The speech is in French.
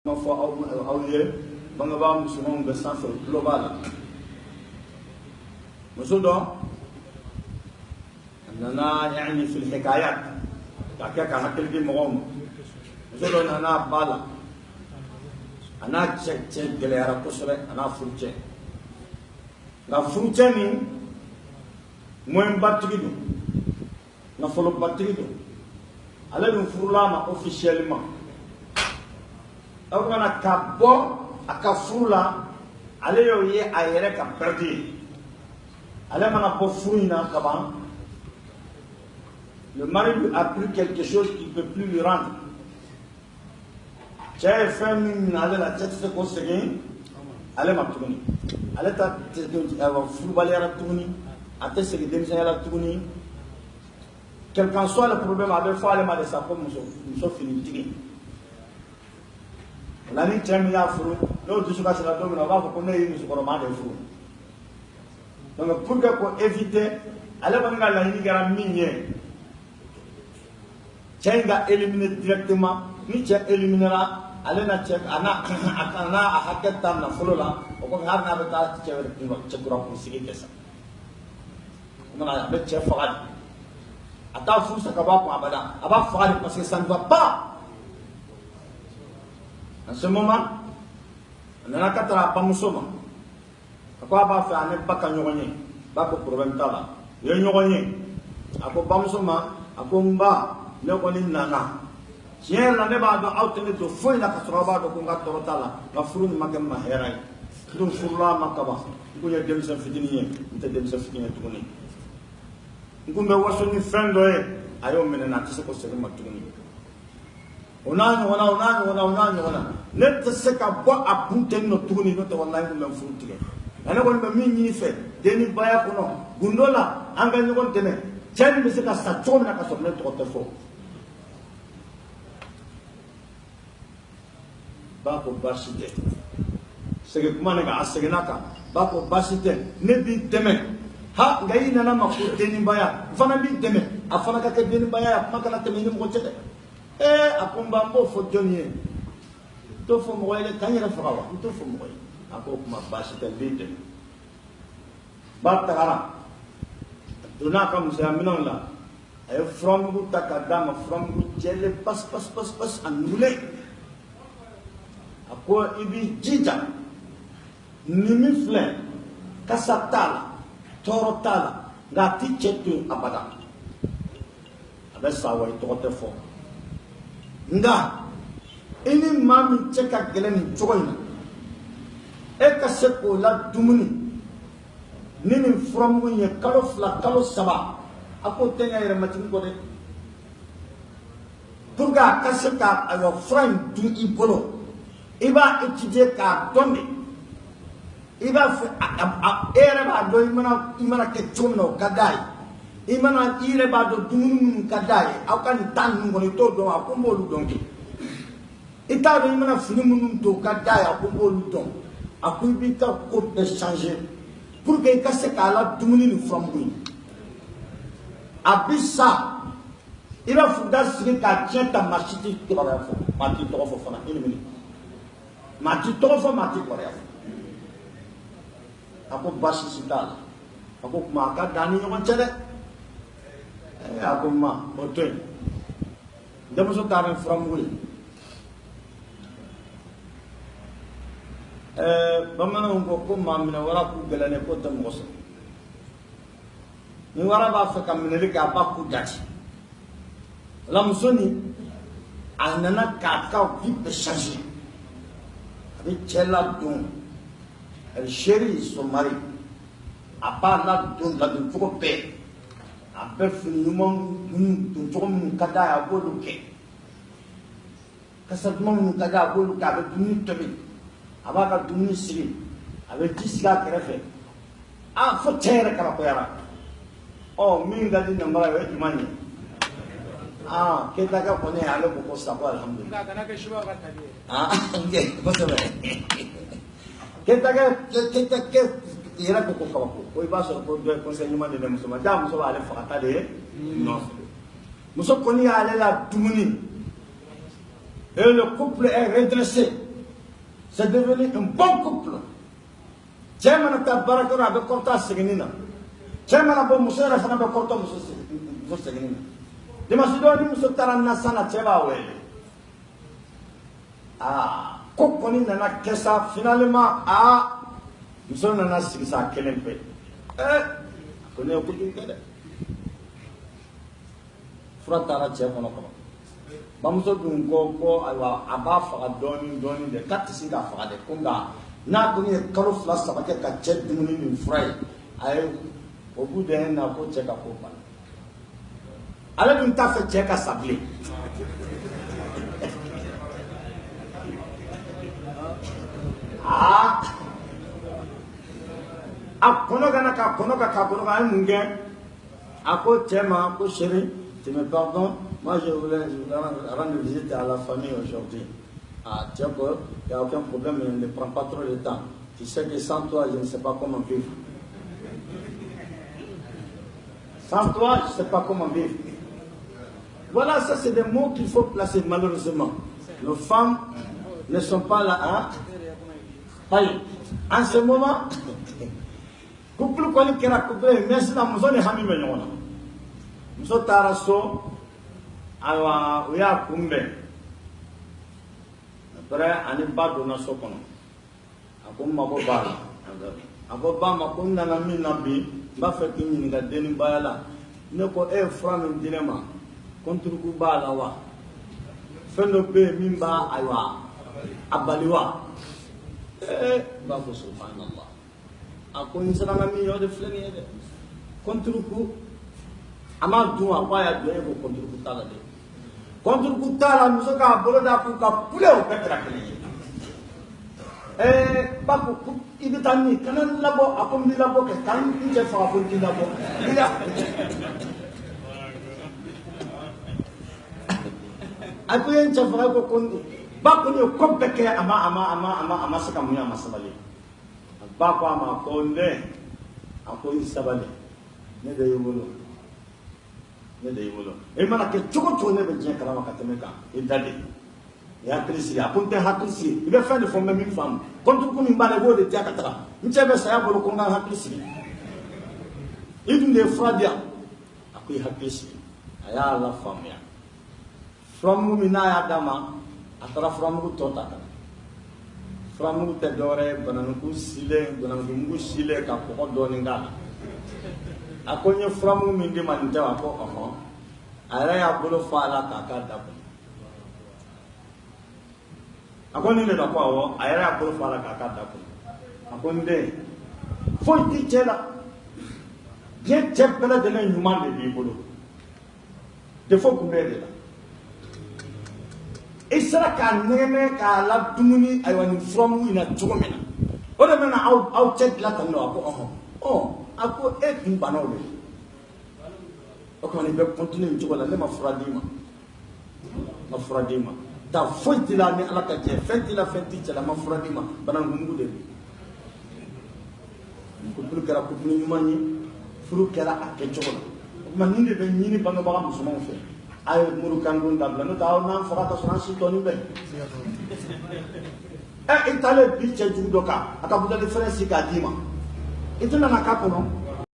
أو بنغبا مسلمون بسنس global مسودو أننا يعني في الحكايات كأكيد هكذا في مقام مسودو أنا بالا أنا تشك جليرا كسرة أنا فرجة لا فرجة مين مهم باتريدو نفلو باتريدو على الفرلا officiellement أولا كابو أكفرولا عليه يي أيرة كبردي على ما نبغى فروينا كمان le mari lui a pris quelque chose qu'il ne peut plus lui rendre. J'ai fait une allée la tête fait conseiller allez ma tourner allez ta footballer à tourner à te seguir des gens à tourner quel qu'en soit le problème avec foi allez ma de sa comme nous sommes finis. L'année tient à fou, l'autre chose c'est la domine, on va vous connaître une seconde de fou. Donc pour éviter, allez voir la ligne qui a minier. Tiens, va éliminer directement, ni tiens éliminera, allez na check, ana a hacket tam na follow là, on va faire un abattage check pour sécuriser que ça. On a avec chef Farad. Attends fou ça va pour abada, abad Farad parce que ça ne va pas. En ce moment, on a quatre à Pamusoma. À quoi va faire un pas qu'à Nyogne, pas pour problème tala. Le Nyogne, à quoi Pamusoma, à combat, le Colin Nana. Tiens, la neba de outlet de fouille la Castrava de Conga Torotala, la fourne Magama Herai. Donc, Furla Makaba, vous y a des infidiniers, vous des infidiniers tournés. Vous me voyez une fin de I don't mean an artist for Matuni. Ona. Let the second boy a punten no tuni not online with fruit. And I want to mean you said, Denny Bayakuno, Gundola, Angan Teme, tell me a Saturn as of net water for Bako Basite. Second Managa, Seganaka, Bako Basite, Nebi Teme. Ha, Gaina Namaku, Denny Baya, Fanabi Teme, Afanaka Denny Baya, Makana Teme, Mochete. A combambo for Johnny. To for Moyle, Tanya Flower, to for Moyle. A cook my basket beaten. But Tara do not come to Aminola. A from Takadama, from Jelly, pass, and Mule. A poor Ibi Jija Nimifle, Casatala, Torotala, that teacher to Abada. That's how I taught her for. Nga ini mami ceka geleni joina eka sepo la dumuni nini from ye kalo fla kalo saba ako tenga ire machin ko de turga kaseka ayo friend du ibolo iba etije ka donde iba ere ba do imana ke chumno kadai imana ire ba do dumun kadai akan tan ngoni to do akombo lu donki ita do imana finimun to kadai akombo lu don akubi ta ko de changer pour que ka se kala dumuni ni from win abisa ira fuda sigi ka tienta machiti to ba fo mati to fo fona ini mini mati to fo mati ko ya ako basi sitala ako ma ka dani yo chere aku mah betul. Dia masuk tarik from will. Bagaimana untuk mah minawara ku gelane ko tam gosa. Minawara ba fa kam minari ka ba ku dati. Lamsoni anana kakao qui peut changer. Avec cela donc elle chérit son mari. À part là donc la de faut paix. Abe finimong tunjom kada abolu ke kasatmong kada abolu ka be duni tobi abaka duni siri abe disga kerefe a fo tere kala ko yara o min gadi nambara we imani kita ka kone alo ko sabo alhamdulillah kana ke shuba ka tabi nge boso be kita ke ira ko ko ko iba so ko do conseillement de muso madame muso ale fakata de non muso koni ale la dumuni et le couple est redressé C'est devenu un bon couple. Tchèmana ta barakara avec Korta Segenina. Tchèmana bon monsieur Rafana avec Korta Monsieur Segenina. De Macédonie, monsieur Tarana Sana Tchèba ouais. Ah, Kokoni Nana Kessa, finalement, ah, monsieur Nana Sisa Kelempe. Connais au côté de Fratara Tchèbana. Bamuso Dungo, Aba Faradoni, Doni, the Katisinga Fara, the Kunga. N'a connu kalo fila saba kɛ ka cɛ dumuni ni fura ye a ye o b'u dɛn na ko cɛ ka ko bala ale dun t'a fɛ cɛ ka sa bilen a kɔnɔ ka na k'a kɔnɔ ka k'a kɔnɔ ka a ye mun kɛ a ko cɛ ma ko chérie tu me pardonnes moi je voulais rendre visite à la famille aujourd'hui. Ah, tiens, il n'y a aucun problème, ne prends pas trop de temps. Tu sais que sans toi, je ne sais pas comment vivre. Sans toi, je ne sais pas comment vivre. Voilà, ça c'est des mots qu'il faut placer malheureusement. Nos femmes ne sont pas là. Hein? En ce moment, couple quoi qui a couplé, mais c'est la maison de Hami Menyona. Nous sommes tarasso, alors, oui, à Kumbe. Après, on est bas de notre socle. Après, on va voir. Après, on va voir mi nabi. Ba fait que ni ga deni bayala. Ne ko e fram dinema. Contre ku bala wa. Fendo be mimba aywa. Abaliwa. Ba ko subhanallah. Ako insana mi yo de fleni de. Contre ku ama duwa wa ya de ko contre ku tala de. Contre ku tala muso ka bolo da ku ka pule o petra kele. Baku ibi tani kanan labo akom di labo ke kan inje fa fun di labo ila aku yang fa ko kon baku ni ko peke ama saka munya masabali baku ama ko ne ako isabali ne de yulo e mana ke choko chone be je kala wakateme ka idade ya krisi apunte hakrisi ibe fa de fo me mi fam kontu ko mi mbale go de tiakata nchebe sa ya bolo ko nga hakrisi idun de fradia akui hakrisi aya la fam ya from mi na ya dama atara from ko tota from ko te dore banan ko sile ka ko do ni ngala akonye from mi ndi man jawa ko ara ya bolo fa la ka ka da akoni le da kwa ayara akolo fara ka ka da ko akonde foi ti chela je chepela de na nyuma de bi bolo de fo ku be la isra ka neme ka la dumuni aywani from ina jogomena o de mena au chet la tan no ko ako e kin banole o ko ni be continue jogola le ma furadima ta foi ti la ni ala ka je fenti la chala ma furadima banan gungu de ko bulu kara ko ni mani furu kara ake jogola man ni de be ni banga baga musulman fe ay muru kangun dabla no taw nan fara ta sunan si toni be itale bi che judo ka aka buda difference ka dima ituna na ka kono